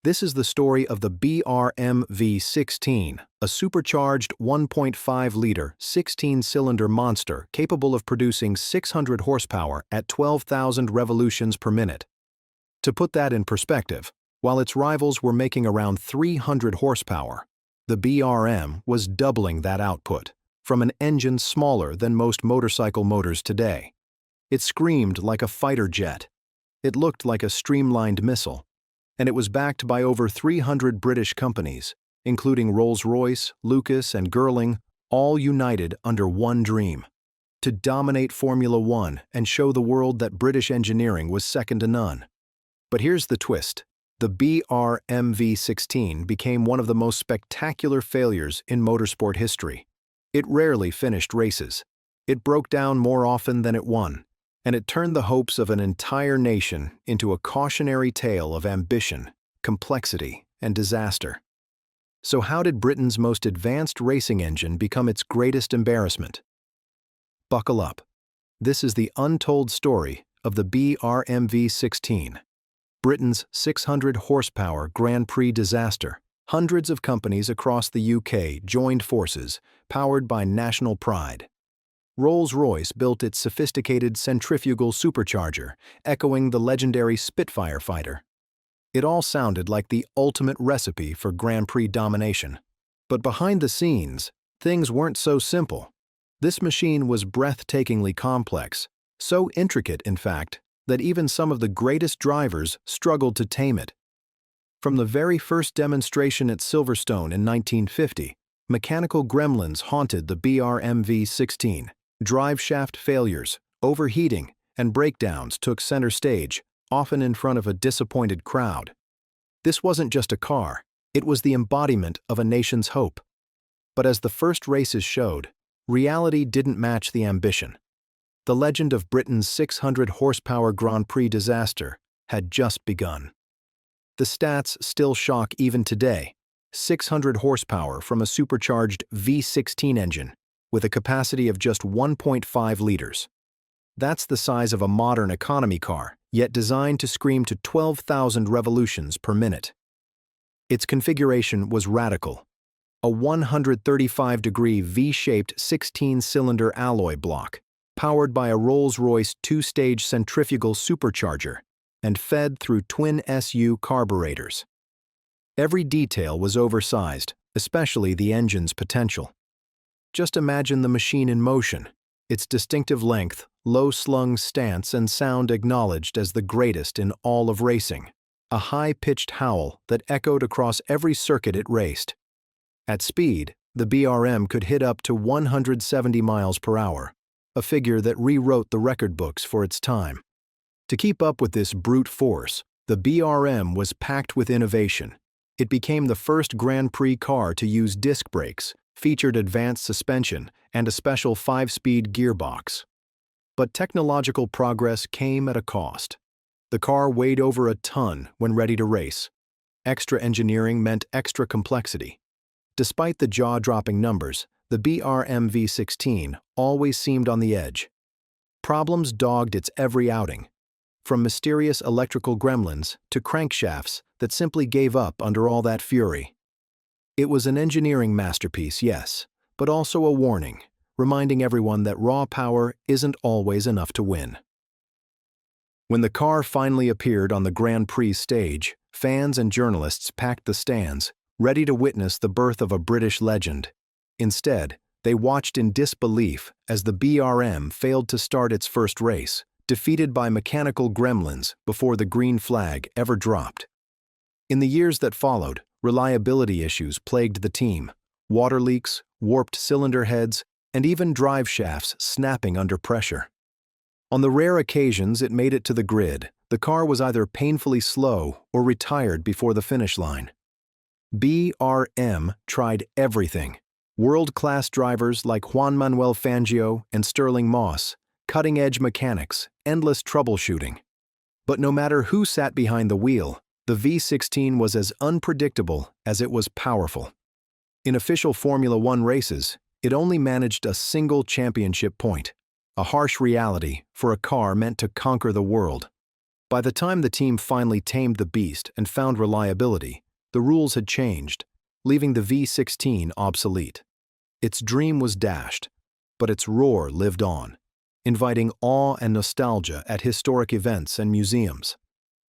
This is the story of the BRM V16, a supercharged 1.5-liter, 16-cylinder monster capable of producing 600 horsepower at 12,000 revolutions per minute. To put that in perspective, while its rivals were making around 300 horsepower, the BRM was doubling that output, from an engine smaller than most motorcycle motors today. It screamed like a fighter jet. It looked like a streamlined missile. And it was backed by over 300 British companies, including Rolls-Royce, Lucas, and Girling, all united under one dream: to dominate Formula One and show the world that British engineering was second to none. But here's the twist. The BRM V16 became one of the most spectacular failures in motorsport history. It rarely finished races. It broke down more often than it won. And it turned the hopes of an entire nation into a cautionary tale of ambition, complexity, and disaster. So how did Britain's most advanced racing engine become its greatest embarrassment? Buckle up. This is the untold story of the BRM V16, Britain's 600-horsepower Grand Prix disaster. Hundreds of companies across the UK joined forces, powered by national pride. Rolls-Royce built its sophisticated centrifugal supercharger, echoing the legendary Spitfire fighter. It all sounded like the ultimate recipe for Grand Prix domination. But behind the scenes, things weren't so simple. This machine was breathtakingly complex, so intricate, in fact, that even some of the greatest drivers struggled to tame it. From the very first demonstration at Silverstone in 1950, mechanical gremlins haunted the BRM V16. Drive shaft failures, overheating, and breakdowns took center stage, often in front of a disappointed crowd. This wasn't just a car, it was the embodiment of a nation's hope. But as the first races showed, reality didn't match the ambition. The legend of Britain's 600-horsepower Grand Prix disaster had just begun. The stats still shock even today: 600 horsepower from a supercharged V16 engine, with a capacity of just 1.5 liters. That's the size of a modern economy car, yet designed to scream to 12,000 revolutions per minute. Its configuration was radical: a 135-degree V-shaped 16-cylinder alloy block, powered by a Rolls-Royce two-stage centrifugal supercharger, and fed through twin SU carburetors. Every detail was oversized, especially the engine's potential. Just imagine the machine in motion, its distinctive length, low-slung stance, and sound acknowledged as the greatest in all of racing, a high-pitched howl that echoed across every circuit it raced. At speed, the BRM could hit up to 170 miles per hour, a figure that rewrote the record books for its time. To keep up with this brute force, the BRM was packed with innovation. It became the first Grand Prix car to use disc brakes, featured advanced suspension, and a special 5-speed gearbox. But technological progress came at a cost. The car weighed over a ton when ready to race. Extra engineering meant extra complexity. Despite the jaw-dropping numbers, the BRM V16 always seemed on the edge. Problems dogged its every outing, from mysterious electrical gremlins to crankshafts that simply gave up under all that fury. It was an engineering masterpiece, yes, but also a warning, reminding everyone that raw power isn't always enough to win. When the car finally appeared on the Grand Prix stage, fans and journalists packed the stands, ready to witness the birth of a British legend. Instead, they watched in disbelief as the BRM failed to start its first race, defeated by mechanical gremlins before the green flag ever dropped. In the years that followed, reliability issues plagued the team: water leaks, warped cylinder heads, and even drive shafts snapping under pressure. On the rare occasions it made it to the grid, the car was either painfully slow or retired before the finish line. BRM tried everything: world-class drivers like Juan Manuel Fangio and Sterling Moss, cutting-edge mechanics, endless troubleshooting. But no matter who sat behind the wheel, the V16 was as unpredictable as it was powerful. In official Formula One races, it only managed a single championship point, a harsh reality for a car meant to conquer the world. By the time the team finally tamed the beast and found reliability, the rules had changed, leaving the V16 obsolete. Its dream was dashed, but its roar lived on, inviting awe and nostalgia at historic events and museums.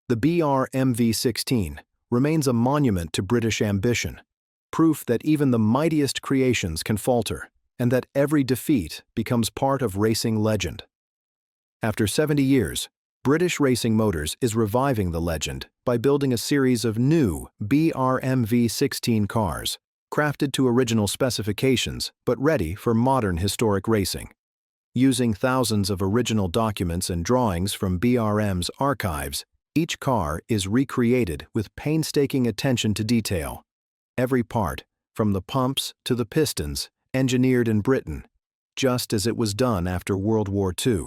The BRM V16 remains a monument to British ambition, proof that even the mightiest creations can falter, and that every defeat becomes part of racing legend. After 70 years, British Racing Motors is reviving the legend by building a series of new BRM V16 cars, crafted to original specifications but ready for modern historic racing. Using thousands of original documents and drawings from BRM's archives, each car is recreated with painstaking attention to detail. Every part, from the pumps to the pistons, engineered in Britain, just as it was done after World War II.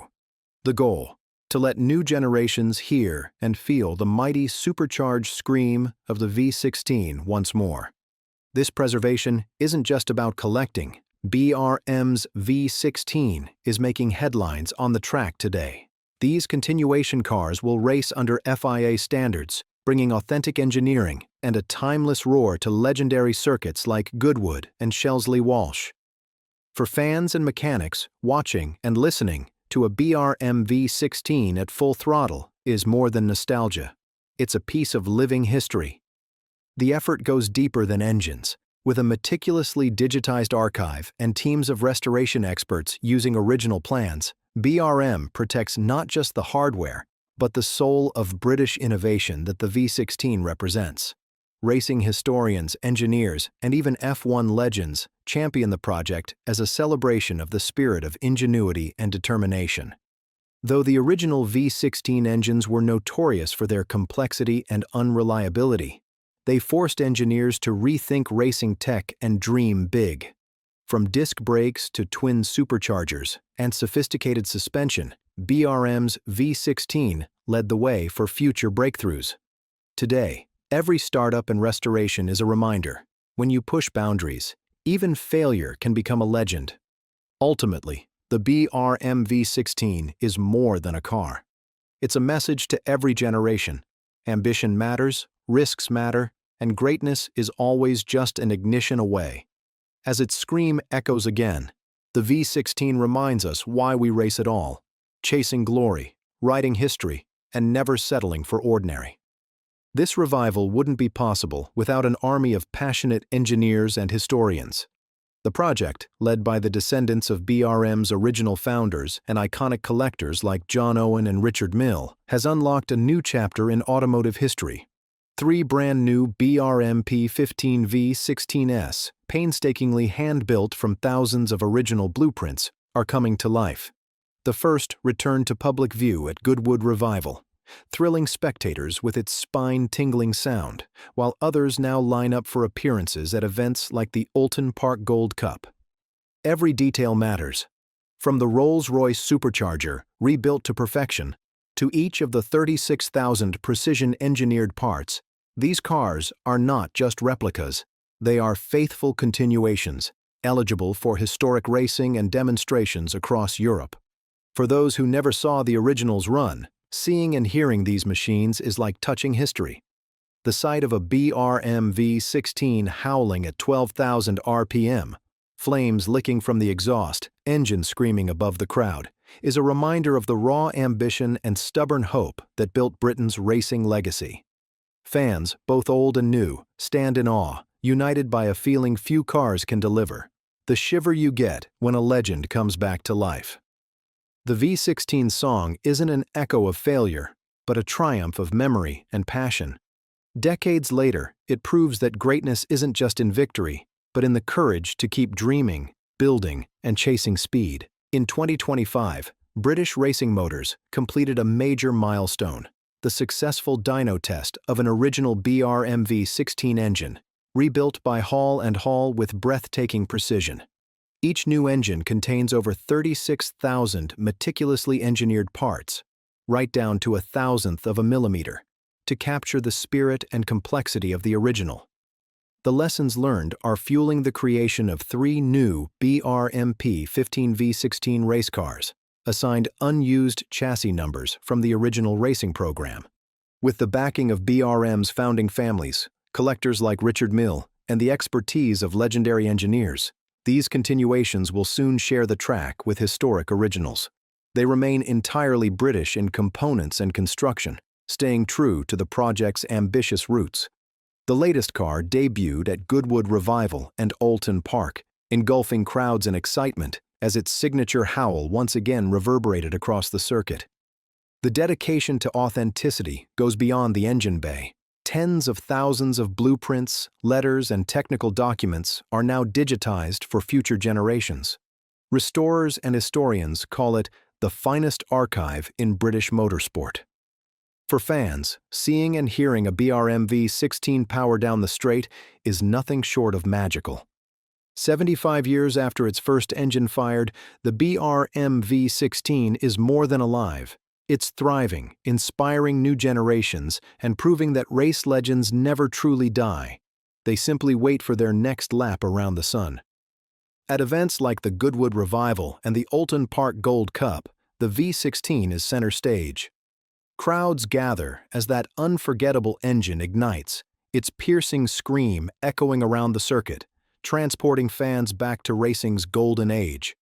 The goal: to let new generations hear and feel the mighty supercharged scream of the V16 once more. This preservation isn't just about collecting. BRM's V16 is making headlines on the track today. These continuation cars will race under FIA standards, bringing authentic engineering and a timeless roar to legendary circuits like Goodwood and Shelsley Walsh. For fans and mechanics, watching and listening to a BRM V16 at full throttle is more than nostalgia. It's a piece of living history. The effort goes deeper than engines. With a meticulously digitized archive and teams of restoration experts using original plans, BRM protects not just the hardware, but the soul of British innovation that the V16 represents. Racing historians, engineers, and even F1 legends champion the project as a celebration of the spirit of ingenuity and determination. Though the original V16 engines were notorious for their complexity and unreliability, they forced engineers to rethink racing tech and dream big. From disc brakes to twin superchargers and sophisticated suspension, BRM's V16 led the way for future breakthroughs. Today, every startup and restoration is a reminder: when you push boundaries, even failure can become a legend. Ultimately, the BRM V16 is more than a car. It's a message to every generation: ambition matters, risks matter, and greatness is always just an ignition away. As its scream echoes again, the V16 reminds us why we race at all: chasing glory, writing history, and never settling for ordinary. This revival wouldn't be possible without an army of passionate engineers and historians. The project, led by the descendants of BRM's original founders and iconic collectors like John Owen and Richard Mill, has unlocked a new chapter in automotive history. 3 brand-new BRM P15 V16s, painstakingly hand-built from thousands of original blueprints, are coming to life. The first returned to public view at Goodwood Revival, thrilling spectators with its spine-tingling sound, while others now line up for appearances at events like the Oulton Park Gold Cup. Every detail matters. From the Rolls-Royce supercharger, rebuilt to perfection, to each of the 36,000 precision-engineered parts, these cars are not just replicas. They are faithful continuations, eligible for historic racing and demonstrations across Europe. For those who never saw the originals run, seeing and hearing these machines is like touching history. The sight of a BRM V16 howling at 12,000 RPM, flames licking from the exhaust, engine screaming above the crowd, is a reminder of the raw ambition and stubborn hope that built Britain's racing legacy. Fans, both old and new, stand in awe, united by a feeling few cars can deliver: the shiver you get when a legend comes back to life. The V16 song isn't an echo of failure, but a triumph of memory and passion. Decades later, it proves that greatness isn't just in victory, but in the courage to keep dreaming, building, and chasing speed. In 2025, British Racing Motors completed a major milestone: the successful dyno test of an original BRM V16 engine, rebuilt by Hall & Hall with breathtaking precision. Each new engine contains over 36,000 meticulously engineered parts, right down to a thousandth of a millimeter, to capture the spirit and complexity of the original. The lessons learned are fueling the creation of 3 new BRM P15 V16 race cars, assigned unused chassis numbers from the original racing program. With the backing of BRM's founding families, collectors like Richard Mille, and the expertise of legendary engineers, these continuations will soon share the track with historic originals. They remain entirely British in components and construction, staying true to the project's ambitious roots. The latest car debuted at Goodwood Revival and Oulton Park, engulfing crowds in excitement as its signature howl once again reverberated across the circuit. The dedication to authenticity goes beyond the engine bay. Tens of thousands of blueprints, letters, and technical documents are now digitized for future generations. Restorers and historians call it the finest archive in British motorsport. For fans, seeing and hearing a BRM V16 power down the straight is nothing short of magical. 75 years after its first engine fired, the BRM V16 is more than alive. It's thriving, inspiring new generations, and proving that race legends never truly die. They simply wait for their next lap around the sun. At events like the Goodwood Revival and the Oulton Park Gold Cup, the V16 is center stage. Crowds gather as that unforgettable engine ignites, its piercing scream echoing around the circuit, transporting fans back to racing's golden age.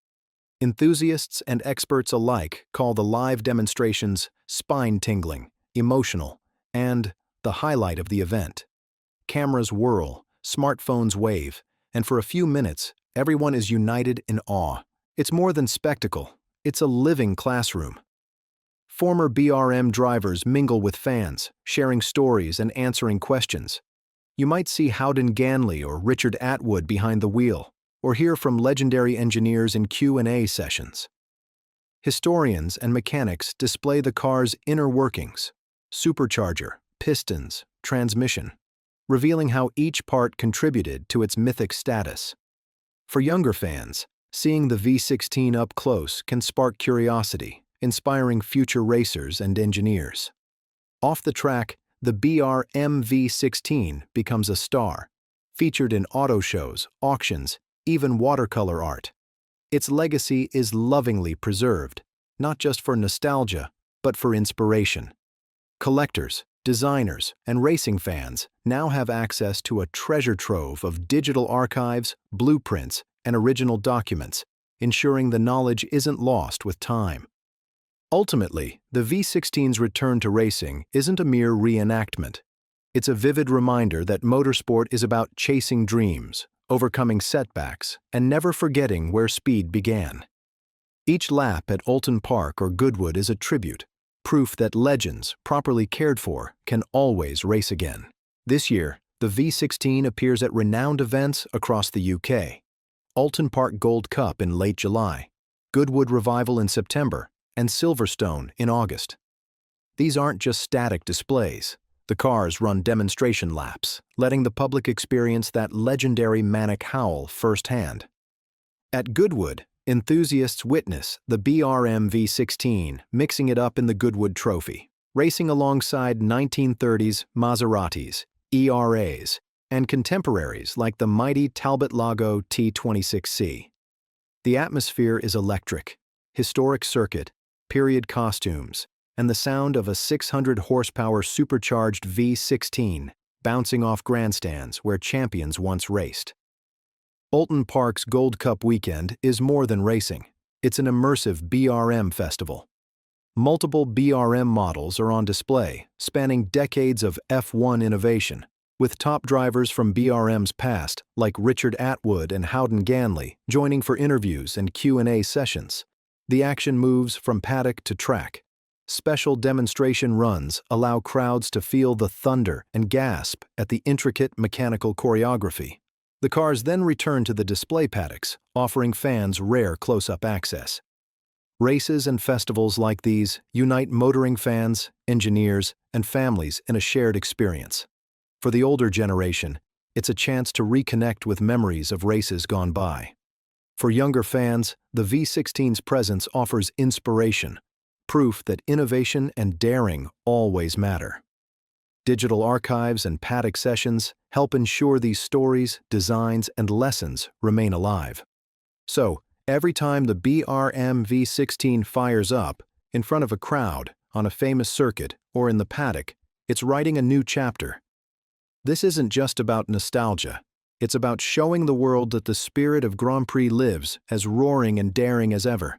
Enthusiasts and experts alike call the live demonstrations spine-tingling, emotional, and the highlight of the event. Cameras whirl, smartphones wave, and for a few minutes, everyone is united in awe. It's more than spectacle, it's a living classroom. Former BRM drivers mingle with fans, sharing stories and answering questions. You might see Howden Ganley or Richard Atwood behind the wheel, or hear from legendary engineers in Q&A sessions. Historians and mechanics display the car's inner workings, supercharger, pistons, transmission, revealing how each part contributed to its mythic status. For younger fans, seeing the V16 up close can spark curiosity, inspiring future racers and engineers. Off the track, the BRM V16 becomes a star, featured in auto shows, auctions, even watercolor art. Its legacy is lovingly preserved, not just for nostalgia, but for inspiration. Collectors, designers, and racing fans now have access to a treasure trove of digital archives, blueprints, and original documents, ensuring the knowledge isn't lost with time. Ultimately, the V16's return to racing isn't a mere reenactment. It's a vivid reminder that motorsport is about chasing dreams, overcoming setbacks, and never forgetting where speed began. Each lap at Oulton Park or Goodwood is a tribute, proof that legends, properly cared for, can always race again. This year, the V16 appears at renowned events across the UK. Oulton Park Gold Cup in late July, Goodwood Revival in September, and Silverstone in August. These aren't just static displays. The cars run demonstration laps, letting the public experience that legendary manic howl firsthand. At Goodwood, enthusiasts witness the BRM V16 mixing it up in the Goodwood Trophy, racing alongside 1930s Maseratis, ERAs, and contemporaries like the mighty Talbot Lago T26C. The atmosphere is electric, historic circuit, period costumes, and the sound of a 600-horsepower supercharged V16 bouncing off grandstands where champions once raced. Oulton Park's Gold Cup weekend is more than racing. It's an immersive BRM festival. Multiple BRM models are on display, spanning decades of F1 innovation, with top drivers from BRM's past like Richard Atwood and Howden Ganley joining for interviews and Q&A sessions. The action moves from paddock to track. Special demonstration runs allow crowds to feel the thunder and gasp at the intricate mechanical choreography. The cars then return to the display paddocks, offering fans rare close-up access. Races and festivals like these unite motoring fans, engineers, and families in a shared experience. For the older generation, it's a chance to reconnect with memories of races gone by. For younger fans, the V16's presence offers inspiration, proof that innovation and daring always matter. Digital archives and paddock sessions help ensure these stories, designs, and lessons remain alive. So, Every time the BRM V16 fires up, in front of a crowd, on a famous circuit, or in the paddock, it's writing a new chapter. This isn't just about nostalgia. It's about showing the world that the spirit of Grand Prix lives as roaring and daring as ever.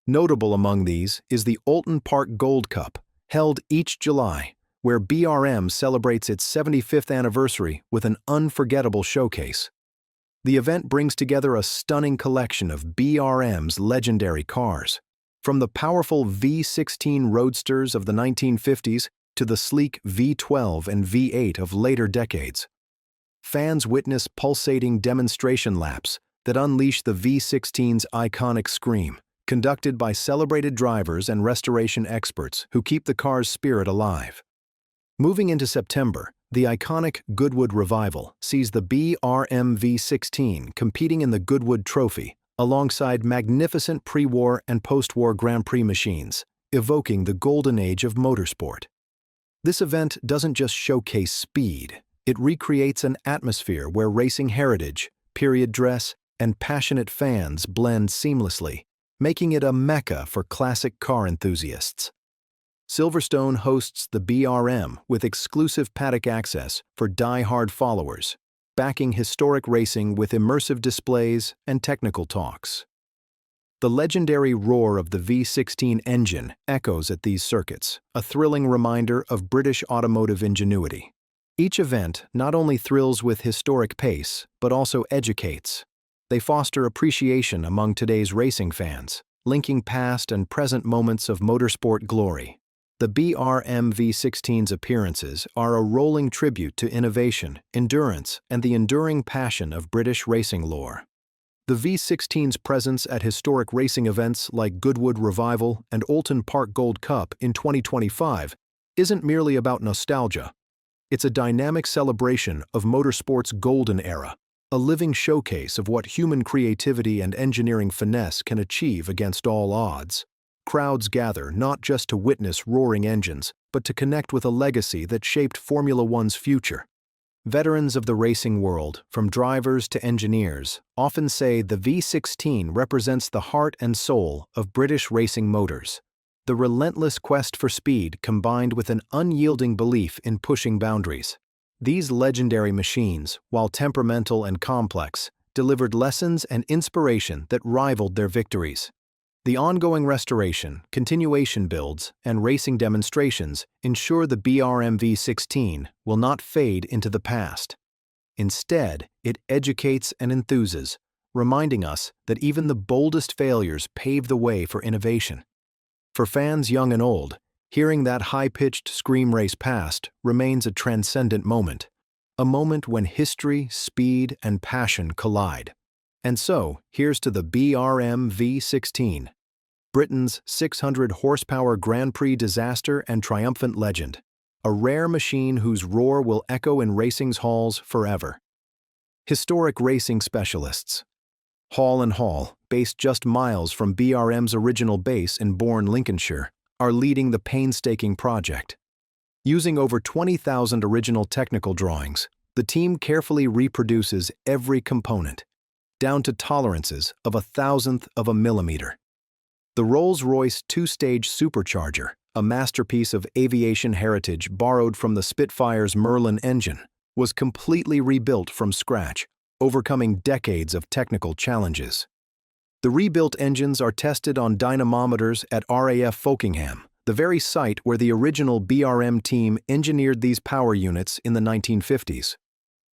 Notable among these is the Oulton Park Gold Cup, held each July, where BRM celebrates its 75th anniversary with an unforgettable showcase. The event brings together a stunning collection of BRM's legendary cars, from the powerful V16 roadsters of the 1950s to the sleek V12 and V8 of later decades. Fans witness pulsating demonstration laps that unleash the V16's iconic scream, conducted by celebrated drivers and restoration experts who keep the car's spirit alive. Moving into September, the iconic Goodwood Revival sees the BRM V16 competing in the Goodwood Trophy alongside magnificent pre-war and post-war Grand Prix machines, evoking the golden age of motorsport. This event doesn't just showcase speed, it recreates an atmosphere where racing heritage, period dress, and passionate fans blend seamlessly, making it a mecca for classic car enthusiasts. Silverstone hosts the BRM with exclusive paddock access for die-hard followers, backing historic racing with immersive displays and technical talks. The legendary roar of the V16 engine echoes at these circuits, a thrilling reminder of British automotive ingenuity. Each event not only thrills with historic pace, but also educates. They foster appreciation among today's racing fans, linking past and present moments of motorsport glory. The BRM V16's appearances are a rolling tribute to innovation, endurance, and the enduring passion of British racing lore. The V16's presence at historic racing events like Goodwood Revival and Oulton Park Gold Cup in 2025 isn't merely about nostalgia. It's a dynamic celebration of motorsport's golden era, a living showcase of what human creativity and engineering finesse can achieve against all odds. Crowds gather not just to witness roaring engines, but to connect with a legacy that shaped Formula One's future. Veterans of the racing world, from drivers to engineers, often say the V16 represents the heart and soul of British racing motors. The relentless quest for speed combined with an unyielding belief in pushing boundaries. These legendary machines, while temperamental and complex, delivered lessons and inspiration that rivaled their victories. The ongoing restoration, continuation builds, and racing demonstrations ensure the BRM V16 will not fade into the past. Instead, it educates and enthuses, reminding us that even the boldest failures pave the way for innovation. For fans young and old, hearing that high-pitched scream race past remains a transcendent moment, a moment when history, speed, and passion collide. And so, here's to the BRM V16, Britain's 600-horsepower Grand Prix disaster and triumphant legend, a rare machine whose roar will echo in racing's halls forever. Historic racing specialists. Hall & Hall, based just miles from BRM's original base in Bourne, Lincolnshire, are leading the painstaking project. Using over 20,000 original technical drawings, the team carefully reproduces every component, down to tolerances of 1,000th of a millimeter. The Rolls-Royce two-stage supercharger, a masterpiece of aviation heritage borrowed from the Spitfire's Merlin engine, was completely rebuilt from scratch, overcoming decades of technical challenges. The rebuilt engines are tested on dynamometers at RAF Folkeingham, the very site where the original BRM team engineered these power units in the 1950s.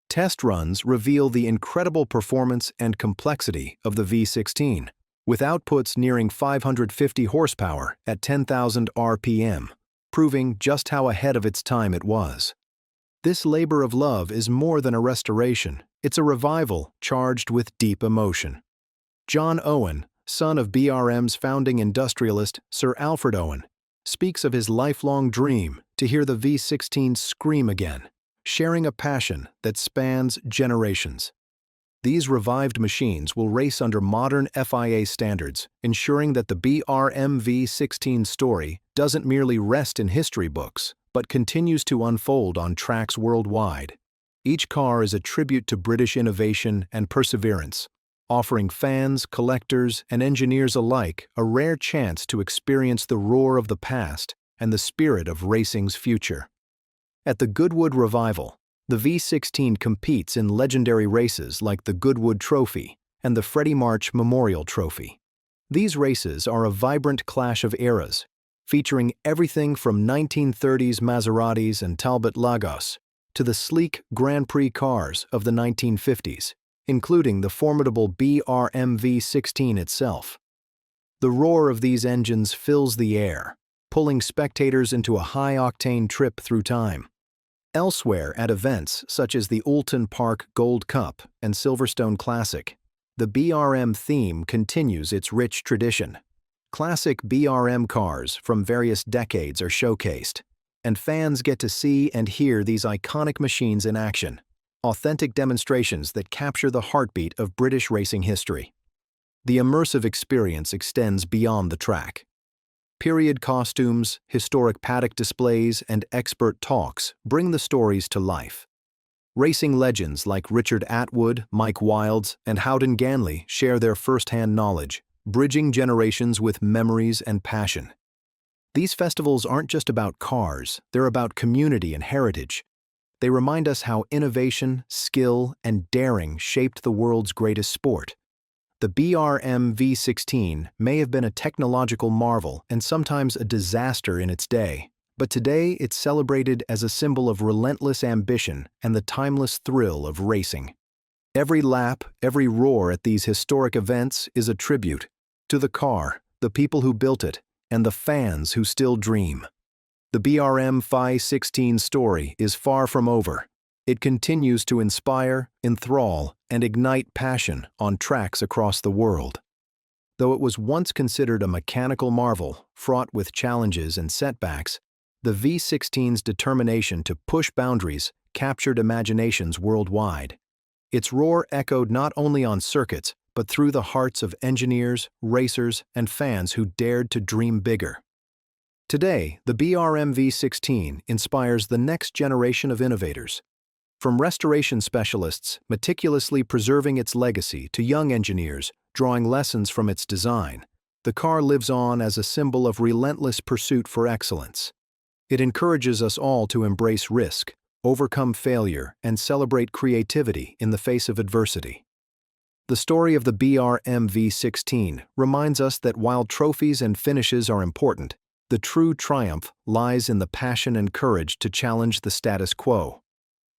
Test runs reveal the incredible performance and complexity of the V16, with outputs nearing 550 horsepower at 10,000 RPM, proving just how ahead of its time it was. This labor of love is more than a restoration, it's a revival charged with deep emotion. John Owen, son of BRM's founding industrialist Sir Alfred Owen, speaks of his lifelong dream to hear the V16 scream again, sharing a passion that spans generations. These revived machines will race under modern FIA standards, ensuring that the BRM V16 story doesn't merely rest in history books, but continues to unfold on tracks worldwide. Each car is a tribute to British innovation and perseverance, offering fans, collectors, and engineers alike a rare chance to experience the roar of the past and the spirit of racing's future. At the Goodwood Revival, the V16 competes in legendary races like the Goodwood Trophy and the Freddie March Memorial Trophy. These races are a vibrant clash of eras, featuring everything from 1930s Maseratis and Talbot Lagos to the sleek Grand Prix cars of the 1950s, including the formidable BRM V16 itself. The roar of these engines fills the air, pulling spectators into a high-octane trip through time. Elsewhere at events such as the Oulton Park Gold Cup and Silverstone Classic, the BRM theme continues its rich tradition. Classic BRM cars from various decades are showcased, and fans get to see and hear these iconic machines in action, authentic demonstrations that capture the heartbeat of British racing history. The immersive experience extends beyond the track. Period costumes, historic paddock displays, and expert talks bring the stories to life. Racing legends like Richard Atwood, Mike Wilds, and Howden Ganley share their first-hand knowledge, bridging generations with memories and passion. These festivals aren't just about cars, they're about community and heritage. They remind us how innovation, skill, and daring shaped the world's greatest sport. The BRM V16 may have been a technological marvel and sometimes a disaster in its day, but today it's celebrated as a symbol of relentless ambition and the timeless thrill of racing. Every lap, every roar at these historic events is a tribute to the car, the people who built it, and the fans who still dream. The BRM V16 story is far from over. It continues to inspire, enthrall, and ignite passion on tracks across the world. Though it was once considered a mechanical marvel, fraught with challenges and setbacks, the V16's determination to push boundaries captured imaginations worldwide. Its roar echoed not only on circuits, but through the hearts of engineers, racers, and fans who dared to dream bigger. Today, the BRM V16 inspires the next generation of innovators. From restoration specialists meticulously preserving its legacy to young engineers drawing lessons from its design, the car lives on as a symbol of relentless pursuit for excellence. It encourages us all to embrace risk, overcome failure, and celebrate creativity in the face of adversity. The story of the BRM V16 reminds us that while trophies and finishes are important, the true triumph lies in the passion and courage to challenge the status quo.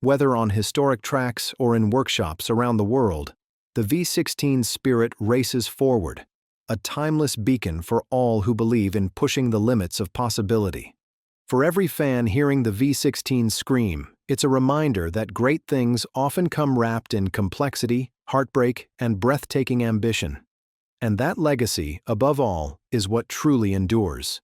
Whether on historic tracks or in workshops around the world, the V16's spirit races forward, a timeless beacon for all who believe in pushing the limits of possibility. For every fan hearing the V16 scream, it's a reminder that great things often come wrapped in complexity, heartbreak, and breathtaking ambition. And that legacy, above all, is what truly endures.